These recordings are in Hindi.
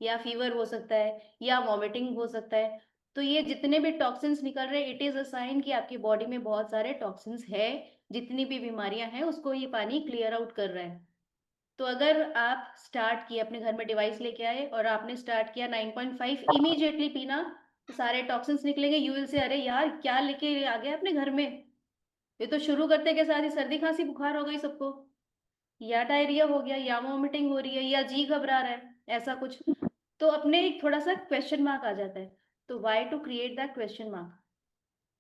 या फीवर हो सकता है, या वॉमिटिंग हो सकता है। तो ये जितने भी टॉक्सिन्स निकल रहे हैं, इट इज अ साइन कि आपकी बॉडी में बहुत सारे टॉक्सिन्स है। जितनी भी बीमारियां हैं उसको ये पानी क्लियर आउट कर रहा है। तो अगर आप स्टार्ट किए, अपने घर में डिवाइस लेके आए और आपने स्टार्ट किया 9.5 इमीडिएटली पीना, तो सारे टॉक्सिन्स निकलेंगे। यू विल से, अरे यार क्या लेके आ गए अपने घर में, ये तो शुरू करते के साथ ही सर्दी खांसी बुखार हो गई सबको, या डायरिया हो गया, या वॉमिटिंग हो रही है, या जी घबरा रहा है, ऐसा कुछ। तो अपने एक थोड़ा सा क्वेश्चन मार्क आ जाता है। तो why to create that question mark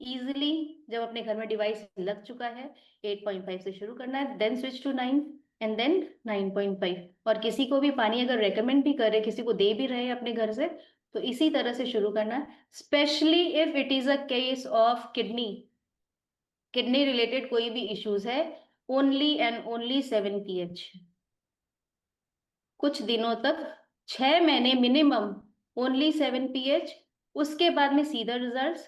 easily? जब अपने घर में डिवाइस लग चुका है, 8.5 से शुरू करना है, then switch to 9, and then 9.5। और किसी को भी पानी अगर रेकमेंड भी करे, किसी को दे भी रहे अपने घर से, तो इसी तरह से शुरू करना है। Specially if it is a case of kidney, kidney related कोई भी इश्यूज है, ओनली एंड ओनली 7 pH। कुछ दिनों तक, 6 महीने मिनिमम, ओनली 7 pH। उसके बाद में सीधा रिजल्ट्स।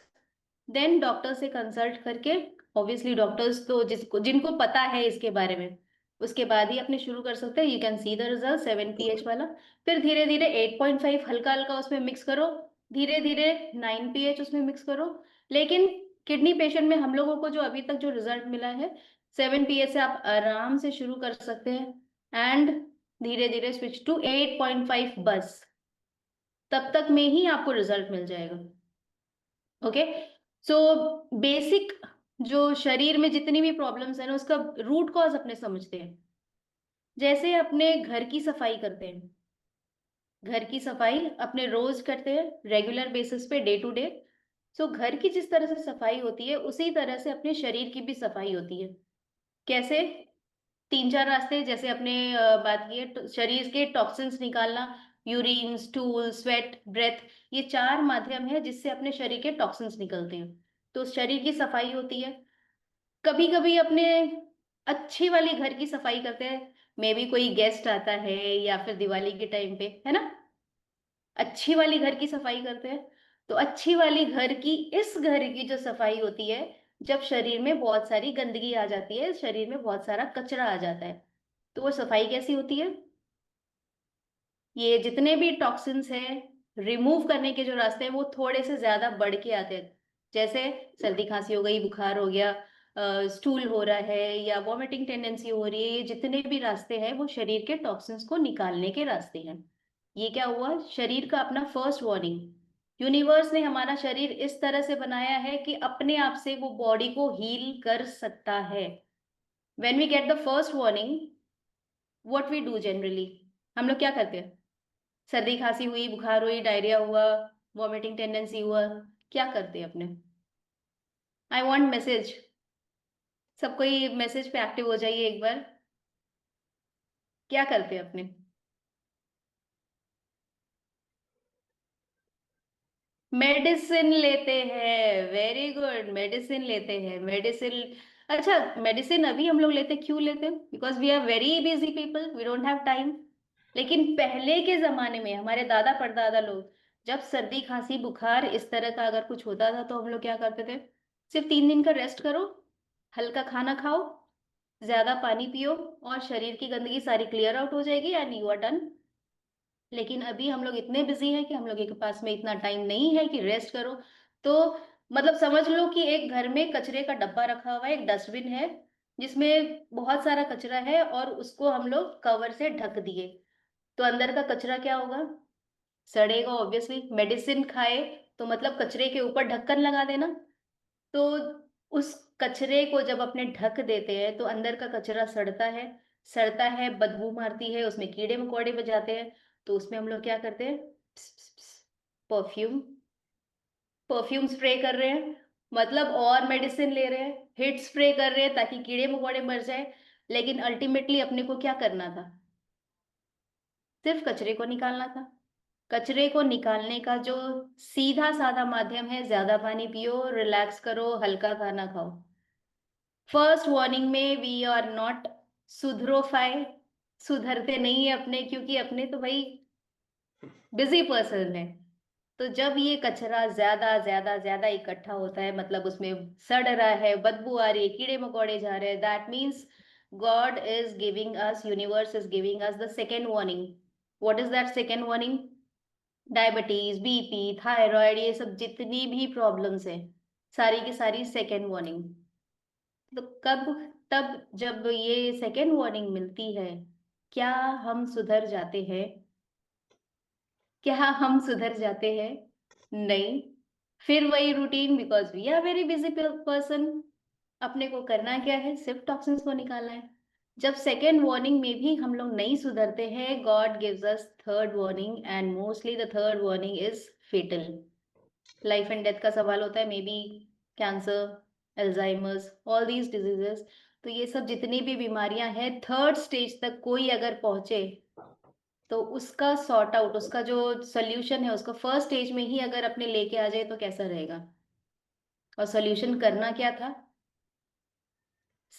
देन डॉक्टर से कंसल्ट करके, ऑब्वियसली डॉक्टर्स तो जिसको जिनको पता है इसके बारे में, उसके बाद ही अपने शुरू कर सकते हैं। You can see the result 7 pH वाला। फिर धीरे धीरे 8.5 हल्का हल्का उसमें मिक्स करो, धीरे धीरे 9 pH उसमें मिक्स करो। लेकिन किडनी पेशेंट में हम लोगों को जो अभी तक जो रिजल्ट मिला है, 7 pH से आप आराम से शुरू कर सकते हैं, एंड धीरे धीरे स्विच टू 8.5 बस। तब तक में ही आपको रिजल्ट मिल जाएगा। ओके। सो बेसिक, जो शरीर में जितनी भी प्रॉब्लम्स है ना, उसका रूट कॉज अपने समझते हैं। जैसे अपने घर की सफाई करते हैं, घर की सफाई अपने रोज करते हैं, रेगुलर बेसिस पे, डे टू डे। सो घर की जिस तरह से सफाई होती है, उसी तरह से अपने शरीर की भी सफाई होती है। कैसे? 3 4 रास्ते, जैसे अपने बात की है, तो शरीर के टॉक्सिन्स निकालना, यूरिन, स्टूल, स्वेट, ब्रेथ, ये 4 माध्यम है जिससे अपने शरीर के टॉक्सिन्स निकलते हैं। तो शरीर की सफाई होती है। कभी कभी अपने अच्छी वाली घर की सफाई करते हैं, मे बी कोई गेस्ट आता है, या फिर दिवाली के टाइम पे, है ना, अच्छी वाली घर की सफाई करते हैं। तो अच्छी वाली घर की, इस घर की जो सफाई होती है, जब शरीर में बहुत सारी गंदगी आ जाती है, शरीर में बहुत सारा कचरा आ जाता है, तो वो सफाई कैसी होती है? ये जितने भी टॉक्सिन्स हैं, रिमूव करने के जो रास्ते हैं, वो थोड़े से ज्यादा बढ़ के आते हैं। जैसे सर्दी खांसी हो गई, बुखार हो गया, स्टूल हो रहा है, या वॉमिटिंग टेंडेंसी हो रही है, ये जितने भी रास्ते हैं वो शरीर के टॉक्सिन्स को निकालने के रास्ते हैं। ये क्या हुआ? शरीर का अपना फर्स्ट वार्निंग। यूनिवर्स ने हमारा शरीर इस तरह से बनाया है कि अपने आप से वो बॉडी को हील कर सकता है। When we get the first warning, what we do generally, हम लोग क्या करते हैं? सर्दी खांसी हुई, बुखार हुई, डायरिया हुआ, वॉमिटिंग टेंडेंसी हुआ, क्या करते हैं अपने? आई वांट मैसेज, सब कोई मैसेज पे एक्टिव हो जाइए एक बार। क्या करते हैं अपने? मेडिसिन लेते हैं। वेरी गुड, मेडिसिन लेते हैं, मेडिसिन। अच्छा, मेडिसिन अभी हम लोग लेते, क्यों लेते हैं? Because we are very busy people, we don't have time. लेकिन पहले के जमाने में हमारे दादा परदादा लोग, जब सर्दी खांसी बुखार इस तरह का अगर कुछ होता था, तो हम लोग क्या करते थे? सिर्फ 3 दिन का रेस्ट करो, हल्का खाना खाओ, ज्यादा पानी पियो, और शरीर की गंदगी सारी क्लियर आउट हो जाएगी, एंड यू आर डन। लेकिन अभी हम लोग इतने बिजी हैं कि हम लोग के पास में इतना टाइम नहीं है कि रेस्ट करो। तो मतलब समझ लो कि एक घर में कचरे का डब्बा रखा हुआ है, एक डस्टबिन है, जिसमें बहुत सारा कचरा है, और उसको हम लोग कवर से ढक दिए। तो अंदर का कचरा क्या होगा? सड़ेगा ऑब्वियसली। मेडिसिन खाए तो मतलब कचरे के ऊपर ढक्कन लगा देना। तो उस कचरे को जब अपने ढक देते हैं, तो अंदर का कचरा सड़ता है, सड़ता है, बदबू मारती है, उसमें कीड़े मकोड़े बच जाते हैं। तो उसमें हम लोग क्या करते हैं? परफ्यूम, परफ्यूम स्प्रे कर रहे हैं, मतलब और मेडिसिन ले रहे हैं, हिट स्प्रे कर रहे हैं ताकि कीड़े मकोड़े मर जाए। लेकिन अल्टीमेटली अपने को क्या करना था? सिर्फ कचरे को निकालना था। कचरे को निकालने का जो सीधा साधा माध्यम है, ज्यादा पानी पियो, रिलैक्स करो, हल्का खाना खाओ। फर्स्ट वार्निंग में वी आर नॉट सुधरोफाए, सुधरते नहीं है अपने, क्योंकि अपने तो भाई बिजी पर्सन है। तो जब ये कचरा ज्यादा ज्यादा ज्यादा इकट्ठा होता है, मतलब उसमें सड़ रहा है, बदबू आ रही है, कीड़े मकोड़े जा रहे हैं, that means God is giving us, universe is giving us the second warning. What is that second warning? Diabetes, BP, thyroid, ये सब जितनी भी प्रॉब्लम्स है, सारी की सारी सेकेंड वार्निंग। तो कब, तब जब ये सेकेंड वार्निंग मिलती है, क्या हम सुधर जाते हैं? क्या हम सुधर जाते हैं? नहीं। फिर वही routine, because we are very busy person. अपने को करना क्या है? सिर्फ टॉक्सिन्स को निकालना है। जब सेकेंड वार्निंग में भी हम लोग नहीं सुधरते हैं, God gives us third warning, and mostly the third warning is fatal. Life and death का सवाल होता है, maybe cancer, Alzheimer's, all these diseases. तो ये सब जितनी भी बीमारियां हैं, थर्ड स्टेज तक कोई अगर पहुंचे, तो उसका सॉर्ट आउट, उसका जो सोल्यूशन है, उसको फर्स्ट स्टेज में ही अगर अपने लेके आ जाए तो कैसा रहेगा? और सोल्यूशन करना क्या था?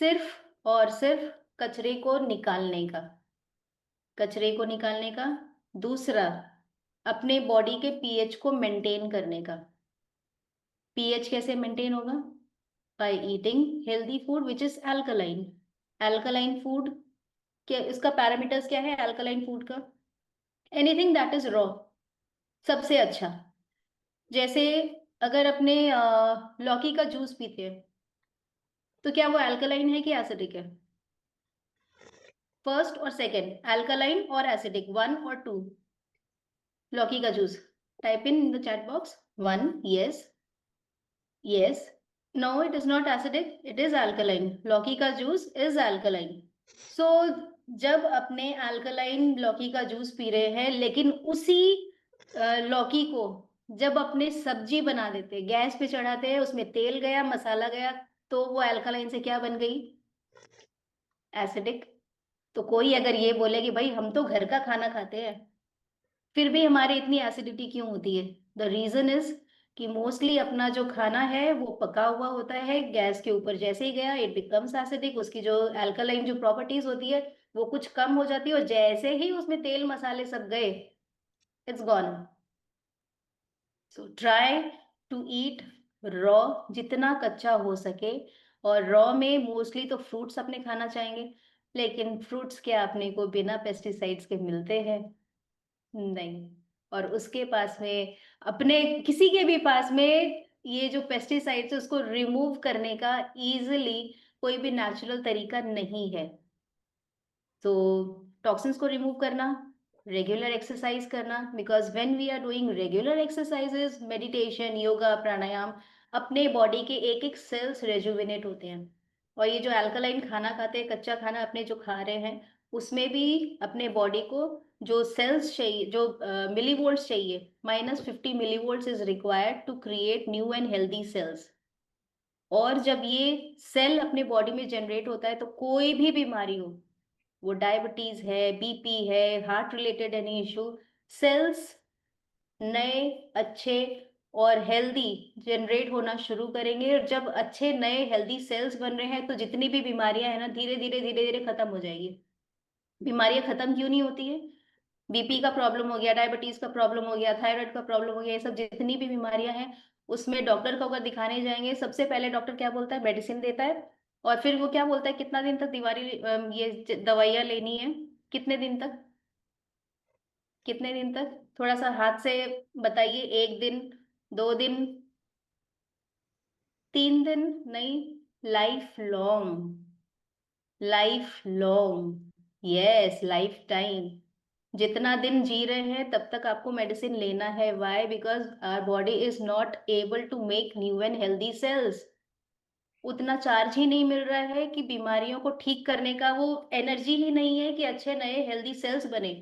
सिर्फ और सिर्फ कचरे को निकालने का। कचरे को निकालने का। दूसरा, अपने बॉडी के पीएच को मेंटेन करने का। पीएच कैसे मेंटेन होगा? By eating healthy food which is alkaline. Alkaline food, क्या इसका पैरामीटर्स क्या है अल्कलाइन फूड का? एनीथिंग दैट इज रॉ, सबसे अच्छा। जैसे अगर अपने लौकी का जूस पीते हैं, तो क्या वो अल्कलाइन है कि एसिडिक है? फर्स्ट और सेकंड, अल्कलाइन और एसिडिक, वन और टू? लौकी का juice, type in the chat box, one, yes, yes, no it is not acidic, it is alkaline, लौकी का जूस इज अल्कलाइन। सो जब अपने अल्कलाइन लौकी का जूस पी रहे हैं, लेकिन उसी लौकी को जब अपने सब्जी बना देते, गैस पे चढ़ाते हैं, उसमें तेल गया, मसाला गया, तो वो अल्कलाइन से क्या बन गई? एसिडिक। तो कोई अगर ये बोले कि भाई हम तो घर का खाना खाते हैं, फिर भी हमारी इतनी एसिडिटी क्यों होती है? द रीजन इज कि मोस्टली अपना जो खाना है वो पका हुआ होता है, गैस के ऊपर जैसे ही गया इट बिकम्स एसिडिक, उसकी जो अल्कलाइन जो प्रॉपर्टीज होती है वो कुछ कम हो जाती है, और जैसे ही उसमें तेल मसाले सब गए, it's gone. So try to eat raw, जितना कच्चा हो सके। और रॉ में मोस्टली तो फ्रूट्स अपने खाना चाहेंगे, लेकिन फ्रूट्स क्या अपने को बिना पेस्टिसाइड्स के मिलते हैं? नहीं। और उसके पास में, अपने किसी के भी पास में, ये जो पेस्टिसाइड्स है उसको रिमूव करने का इजीली कोई भी नेचुरल तरीका नहीं है। तो टॉक्सिन्स को रिमूव करना, रेगुलर एक्सरसाइज करना, because when we are doing regular exercises, meditation, yoga, pranayama, अपने बॉडी के एक एक सेल्स रेजुविनेट होते हैं। और ये जो अल्कलाइन खाना खाते हैं, कच्चा खाना अपने जो खा रहे हैं, उसमें भी अपने बॉडी को जो सेल्स चाहिए, जो मिलीवोल्ट्स चाहिए, -50 millivolts is required to create new and healthy cells. और जब ये सेल अपने बॉडी में जनरेट होता है, तो कोई भी बीमारी हो, वो डायबिटीज है, बीपी है, heart related any issue, cells नए, अच्छे और हेल्दी जनरेट होना शुरू करेंगे। और जब अच्छे नए हेल्दी सेल्स बन रहे हैं, तो जितनी भी बीमारियां हैं ना, धीरे धीरे धीरे धीरे खत्म हो जाएगी। बीमारियां खत्म क्यों नहीं होती है? बीपी का प्रॉब्लम हो गया, डायबिटीज का प्रॉब्लम हो गया, थायराइड का प्रॉब्लम हो गया, ये सब जितनी भी बीमारियां हैं, उसमें डॉक्टर को अगर दिखाने जाएंगे, सबसे पहले डॉक्टर क्या बोलता है? मेडिसिन देता है। और फिर वो क्या बोलता है? कितना दिन तक ये दवाइयाँ लेनी है? कितने दिन तक? कितने दिन तक? थोड़ा सा हाथ से बताइए, 1 दिन, 2 दिन, 3 दिन? नहीं, life long. Life long, yes, life time. जितना दिन जी रहे हैं तब तक आपको मेडिसिन लेना है। Why? Because our body is not able to make new and healthy cells. उतना चार्ज ही नहीं मिल रहा है कि बीमारियों को ठीक करने का, वो एनर्जी ही नहीं है कि अच्छे नए हेल्दी सेल्स बने।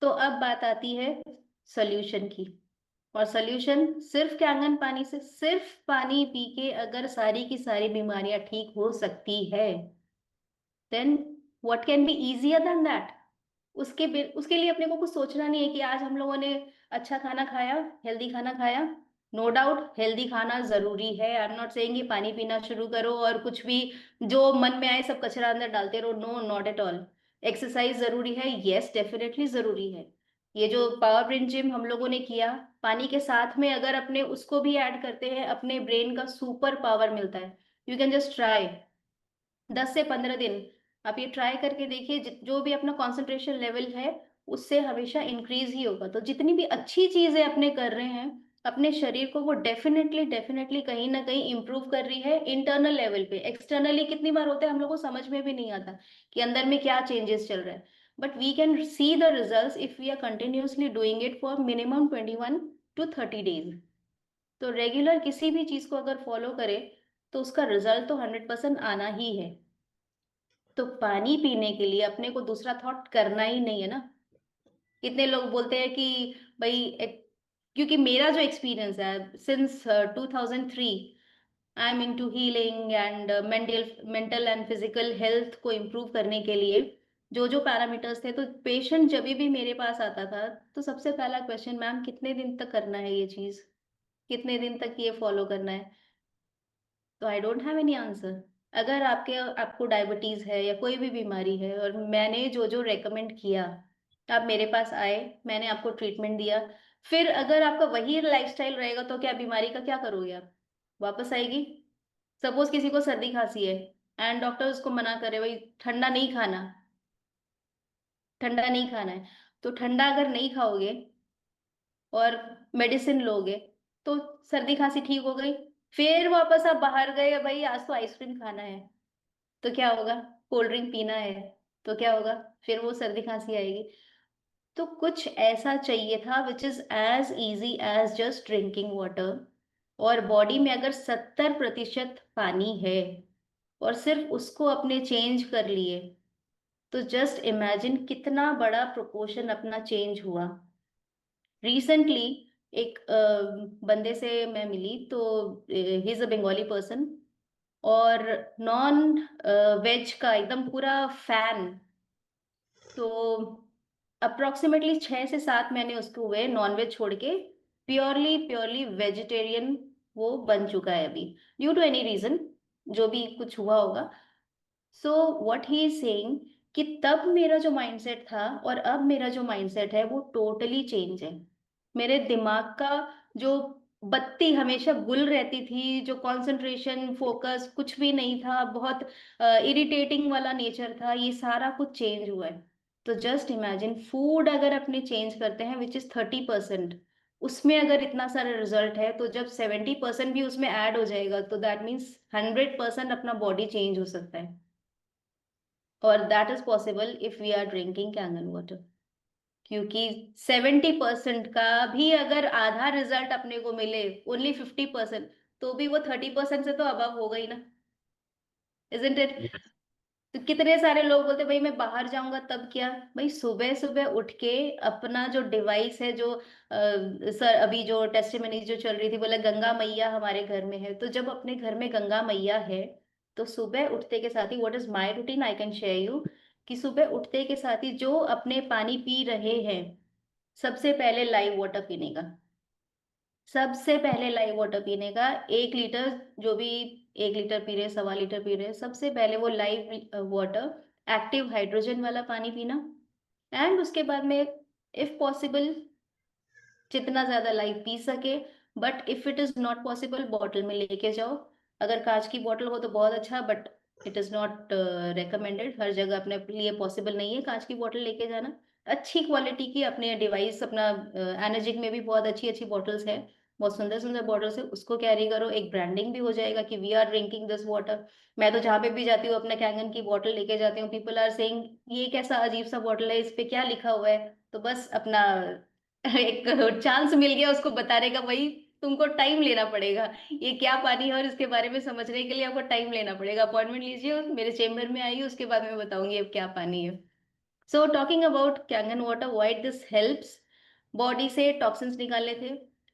तो अब बात आती है सोल्यूशन की। और सोल्यूशन सिर्फ कैंगन पानी से, सिर्फ पानी पी के अगर सारी की सारी बीमारियां ठीक हो सकती है, then what can be easier than that? उसके लिए अपने को कुछ सोचना नहीं है कि आज हम लोगों ने अच्छा खाना खाया, हेल्दी खाना खाया। नो डाउट हेल्दी खाना जरूरी है, आई एम नॉट सेइंग कि पानी पीना शुरू करो और कुछ भी जो मन में आए सब कचरा अंदर डालते रहो, no, not at all. Exercise जरूरी है, यस, डेफिनेटली जरूरी है। ये जो पावर ब्रेन जिम हम लोगों ने किया, पानी के साथ में अगर अपने उसको भी ऐड करते हैं, अपने ब्रेन का सुपर पावर मिलता है। यू कैन जस्ट ट्राई, 10 से 15 दिन आप ये ट्राई करके देखिए, जो भी अपना कंसंट्रेशन लेवल है उससे हमेशा इंक्रीज ही होगा। तो जितनी भी अच्छी चीजें अपने कर रहे हैं अपने शरीर को, वो डेफिनेटली डेफिनेटली कहीं ना कहीं इंप्रूव कर रही है इंटरनल लेवल पे। एक्सटर्नली कितनी बार होता है हम लोग को समझ में भी नहीं आता कि अंदर में क्या चेंजेस चल रहा है, but we can see the results if we are continuously doing it for minimum 21 to 30 days। तो रेगुलर किसी भी चीज को अगर फॉलो करे तो उसका रिजल्ट तो 100% आना ही है। तो पानी पीने के लिए अपने को दूसरा थॉट करना ही नहीं है ना। कितने लोग बोलते हैं कि भाई क्योंकि मेरा जो एक्सपीरियंस है since 2003, I am into healing and mental and physical health को इम्प्रूव करने के लिए जो जो पैरामीटर्स थे, तो पेशेंट जब भी मेरे पास आता था तो सबसे पहला क्वेश्चन, मैम कितने दिन तक करना है ये चीज, कितने दिन तक ये फॉलो करना है। तो I don't have any answer. अगर आपको डायबिटीज है या कोई भी बीमारी है और मैंने जो जो रेकमेंड किया, आप मेरे पास आए, मैंने आपको ट्रीटमेंट दिया, फिर अगर आपका वही लाइफस्टाइल रहेगा तो क्या बीमारी का क्या करोगे आप, वापस आएगी। सपोज किसी को सर्दी खांसी है एंड डॉक्टर उसको मना करे भाई ठंडा नहीं खाना, ठंडा नहीं खाना है, तो ठंडा अगर नहीं खाओगे और मेडिसिन लोगे तो सर्दी खांसी ठीक हो गई। फिर वापस आप बाहर गए भाई आज तो आइसक्रीम खाना है, तो क्या होगा, कोल्ड ड्रिंक पीना है, तो क्या होगा, फिर वो सर्दी खांसी आएगी। तो कुछ ऐसा चाहिए था which is as easy as just drinking water. और बॉडी में अगर 70% पानी है और सिर्फ उसको अपने चेंज कर लिए, तो जस्ट इमेजिन कितना बड़ा प्रोपोर्शन अपना चेंज हुआ। रिसेंटली एक बंदे से मैं मिली, तो he is a Bengali person और नॉन वेज का एकदम पूरा फैन। तो अप्रोक्सीमेटली 6 से 7 महीने उसको हुए नॉन वेज छोड़ के, प्योरली प्योरली वेजिटेरियन वो बन चुका है अभी, ड्यू टू एनी रीजन, जो भी कुछ हुआ होगा। So what he is saying कि तब मेरा जो माइंडसेट था और अब मेरा जो माइंडसेट है वो टोटली चेंज है। मेरे दिमाग का जो बत्ती हमेशा गुल रहती थी, जो कंसंट्रेशन फोकस कुछ भी नहीं था, बहुत इरिटेटिंग वाला नेचर था, ये सारा कुछ चेंज हुआ है। तो जस्ट इमेजिन फूड अगर अपने चेंज करते हैं विच इज 30%, उसमें अगर इतना सारा रिजल्ट है, तो जब 70% भी उसमें ऐड हो जाएगा तो दैट मीन्स 100% अपना बॉडी चेंज हो सकता है। और that is possible if we are drinking Kangen water. क्योंकि 70% का भी अगर आधा रिजल्ट अपने को मिले, ओनली 50%, तो भी वो 30% से तो अबव होगा ही ना, इजंट इट। Yes. तो कितने सारे लोग बोलते भाई मैं बाहर जाऊंगा तब क्या। भाई सुबह सुबह उठ के अपना जो डिवाइस है, जो सर अभी जो टेस्टिमनी जो चल रही थी, बोला गंगा मैया हमारे घर में है, तो जब अपने घर में गंगा मैया है तो सुबह उठते के साथ ही what is my routine I can share you, कि सुबह उठते के साथ ही जो अपने पानी पी रहे हैं, सबसे पहले लाइव वाटर पीने का, सबसे पहले लाइव वाटर पीने का 1 लीटर, जो भी 1 लीटर पी रहे, 1.25 लीटर पी रहे, सबसे पहले वो लाइव वाटर, एक्टिव हाइड्रोजन वाला पानी पीना। एंड उसके बाद में इफ पॉसिबल जितना ज्यादा लाइव पी सके, but if it is not possible bottle में लेके जाओ। अगर कांच की बॉटल हो तो बहुत अच्छा, but it is not recommended, हर जगह अपने लिए पॉसिबल नहीं है कांच की बॉटल लेके जाना। अच्छी क्वालिटी की अपने डिवाइस, अपना एनर्जिक में भी बहुत अच्छी अच्छी बॉटल्स है, बहुत सुंदर सुंदर बॉटल्स है, उसको कैरी करो, एक ब्रांडिंग भी हो जाएगा कि we are drinking this water. मैं तो जहाँ पे भी जाती हूँ अपना कैंगन की बॉटल लेके जाती हूँ, पीपल आर सेइंग ये कैसा अजीब सा बॉटल है, इस पे क्या लिखा हुआ है। तो बस अपना एक चांस मिल गया उसको बताने का, भाई तुमको टाइम लेना पड़ेगा, ये क्या पानी है और इसके बारे में समझने के लिए आपको टाइम लेना पड़ेगा, अपॉइंटमेंट लीजिए, मेरे चेम्बर में आइए, उसके बाद मैं बताऊंगी अब क्या पानी है। So talking about Kangen water, why this helps, body से टॉक्सिन्स निकालने थे,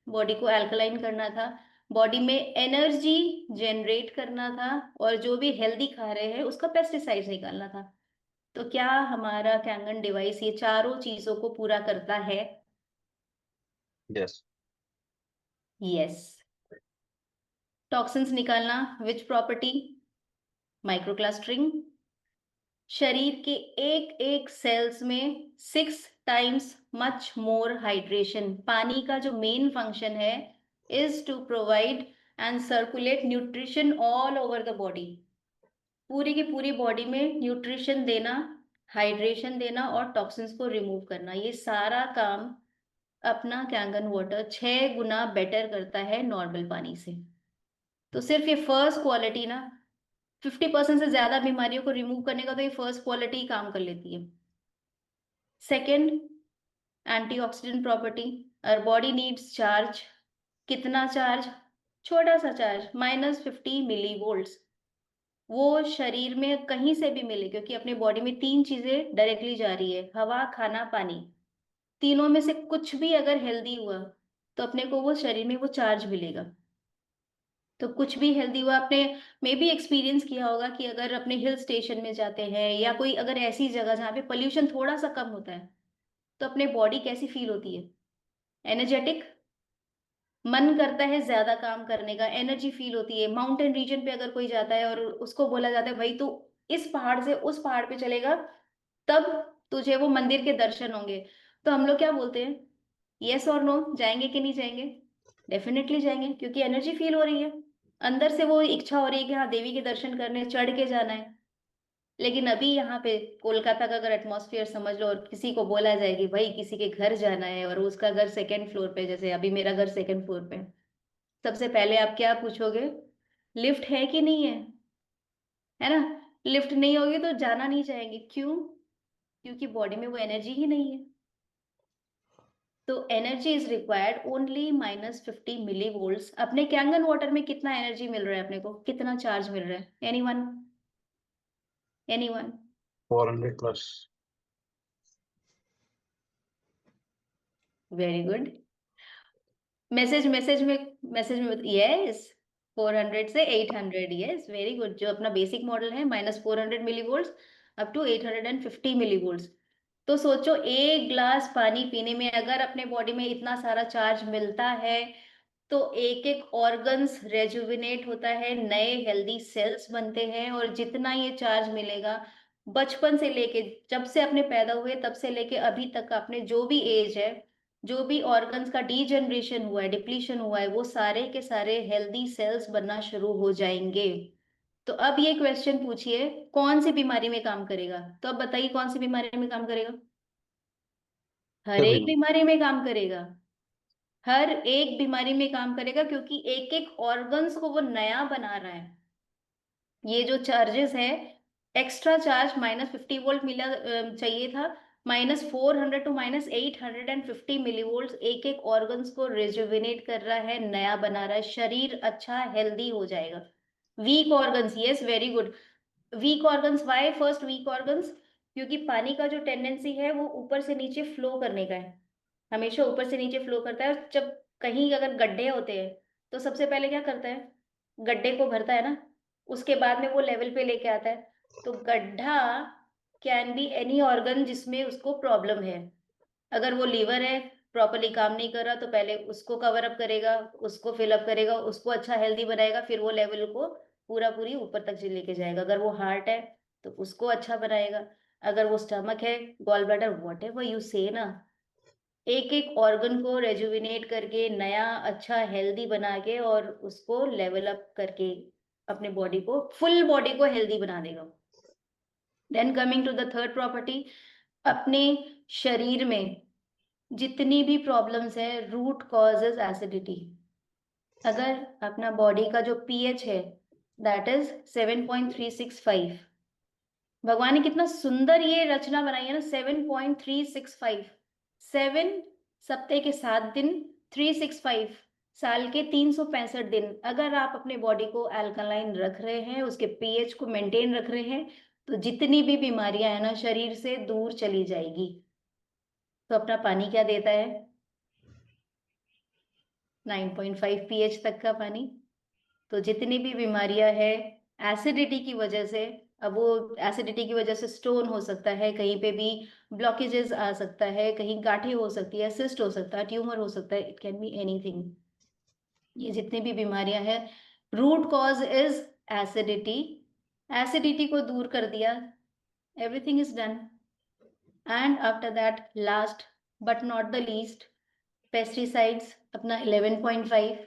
बॉडी को अल्कलाइन करना था, बॉडी में एनर्जी जनरेट करना था, और जो भी हेल्दी खा रहे हैं उसका पेस्टिसाइड्स निकालना था। तो क्या हमारा कैंगन डिवाइस ये चारों चीजों को पूरा करता है? Yes. यस। टॉक्सिन्स निकालना, विच प्रॉपर्टी, माइक्रोक्लस्टरिंग, शरीर के एक एक सेल्स में 6 टाइम्स मच मोर हाइड्रेशन। पानी का जो मेन फंक्शन है is to provide and circulate nutrition all over the body, पूरी की पूरी बॉडी में न्यूट्रिशन देना, हाइड्रेशन देना और टॉक्सिन्स को रिमूव करना, ये सारा काम अपना कैंगन वाटर 6 गुना बेटर करता है नॉर्मल पानी से। तो सिर्फ ये फर्स्ट क्वालिटी ना 50% से ज्यादा बीमारियों को रिमूव करने का तो ये फर्स्ट क्वालिटी ही काम कर लेती है। Second, antioxidant property. और बॉडी नीड्स चार्ज। कितना चार्ज? छोटा सा चार्ज, -50 मिली वोल्ट्स। वो शरीर में कहीं से भी मिले, क्योंकि अपने बॉडी में 3 चीजें डायरेक्टली जा रही है, हवा, खाना, पानी। तीनों में से कुछ भी अगर हेल्दी हुआ तो अपने को वो शरीर में वो चार्ज मिलेगा। तो कुछ भी हेल्दी हुआ, आपने मे बी एक्सपीरियंस किया होगा कि अगर अपने हिल स्टेशन में जाते हैं या कोई अगर ऐसी जगह जहाँ पे पोल्यूशन थोड़ा सा कम होता है, तो अपने बॉडी कैसी फील होती है? एनर्जेटिक। मन करता है ज्यादा काम करने का, एनर्जी फील होती है। माउंटेन रीजन पे अगर कोई जाता है और उसको बोला जाता है भाई तू इस पहाड़ से उस पहाड़ पे चलेगा तब तुझे वो मंदिर के दर्शन होंगे, तो हम लोग क्या बोलते हैं? यस और नो, जाएंगे कि नहीं जाएंगे? डेफिनेटली जाएंगे, क्योंकि एनर्जी फील हो रही है, अंदर से वो इच्छा हो रही है कि हाँ देवी के दर्शन करने चढ़ के जाना है। लेकिन अभी यहाँ पे कोलकाता का अगर एटमॉस्फेयर समझ लो और किसी को बोला जाए कि भाई किसी के घर जाना है और उसका घर 2nd फ्लोर पे, जैसे अभी मेरा घर 2nd फ्लोर पे, सबसे पहले आप क्या पूछोगे? लिफ्ट है कि नहीं है ना? लिफ्ट नहीं होगी तो जाना नहीं चाहेंगे, क्यों? क्योंकि बॉडी में वो एनर्जी ही नहीं है। तो energy is required only -50 millivolts. अपने कैंगन वाटर में कितना एनर्जी मिल रहा है अपने को, कितना चार्ज मिल रहा है? Anyone? Anyone? 400 plus. Very good. Message में यस, 400 से 800, यस वेरी गुड। जो अपना बेसिक मॉडल है -400 millivolts up to 850 millivolts. तो सोचो, एक ग्लास पानी पीने में अगर अपने बॉडी में इतना सारा चार्ज मिलता है तो एक एक ऑर्गन्स रेजुविनेट होता है, नए हेल्दी सेल्स बनते हैं। और जितना ये चार्ज मिलेगा, बचपन से लेके जब से अपने पैदा हुए तब से लेके अभी तक का अपने जो भी एज है, जो भी ऑर्गन्स का डीजनरेशन हुआ है, डिप्लीशन हुआ है, वो सारे के सारे हेल्दी सेल्स बनना शुरू हो जाएंगे। तो अब ये क्वेश्चन पूछिए, कौन सी बीमारी में काम करेगा? तो अब बताइए कौन सी बीमारी में काम करेगा? हर सभी एक में। बीमारी में काम करेगा। हर एक बीमारी में काम करेगा, क्योंकि एक एक ऑर्गन्स को वो नया बना रहा है। ये जो चार्जेस है, एक्स्ट्रा चार्ज -50 वोल्ट मिला चाहिए था, -400 टू -850 मिली वोल्ट एक एक ऑर्गन्स को रिजुविनेट कर रहा है, नया बना रहा है, शरीर अच्छा हेल्दी हो जाएगा। Weak organs, yes very good. Weak organs, why first weak organs? क्योंकि पानी का जो टेंडेंसी है वो ऊपर से नीचे फ्लो करने का है, हमेशा ऊपर से नीचे फ्लो करता है। और जब कहीं अगर गड्ढे होते हैं तो सबसे पहले क्या करता है? गड्ढे को भरता है ना, उसके बाद में वो लेवल पे लेके आता है। तो गड्ढा कैन बी एनी ऑर्गन जिसमें उसको प्रॉब्लम है। अगर वो लीवर है, प्रॉपरली काम नहीं कर रहा, तो पहले उसको कवर अप करेगा, उसको फिल अप करेगा, उसको अच्छा हेल्दी बनाएगा, फिर वो लेवल को पूरा पूरी ऊपर तक लेके जाएगा। अगर वो हार्ट है तो उसको अच्छा बनाएगा, अगर वो स्टमक है, gallbladder, whatever you say ना, एक एक ऑर्गन को रेजुविनेट करके नया अच्छा हेल्दी बना के और उसको लेवल अप करके अपने बॉडी को, फुल बॉडी को हेल्दी बना देगा। Then coming to the third property, अपने शरीर में जितनी भी प्रॉब्लम्स है, रूट कॉज इज एसिडिटी। अगर अपना बॉडी का जो पीएच है दैट इज 7.365, भगवान ने कितना सुंदर ये रचना बनाई है ना, 7.365। 7 सप्ते के 7 दिन, 365 साल के 365 दिन। अगर आप अपने बॉडी को अल्कलाइन रख रहे हैं, उसके पीएच को मेंटेन रख रहे हैं, तो जितनी भी बीमारियां है ना शरीर से दूर चली जाएगी। तो अपना पानी क्या देता है? 9.5 पीएच तक का पानी। तो जितनी भी बीमारियां है एसिडिटी की वजह से, अब वो एसिडिटी की वजह से स्टोन हो सकता है, कहीं पे भी ब्लॉकेजेस आ सकता है, कहीं गांठें हो सकती है, सिस्ट हो सकता है, ट्यूमर हो सकता है, इट कैन बी एनीथिंग। ये जितनी भी बीमारियां हैं, root cause is acidity. Acidity को दूर कर दिया, everything is done. And after that, last but not the least, pesticides अपना 11.5।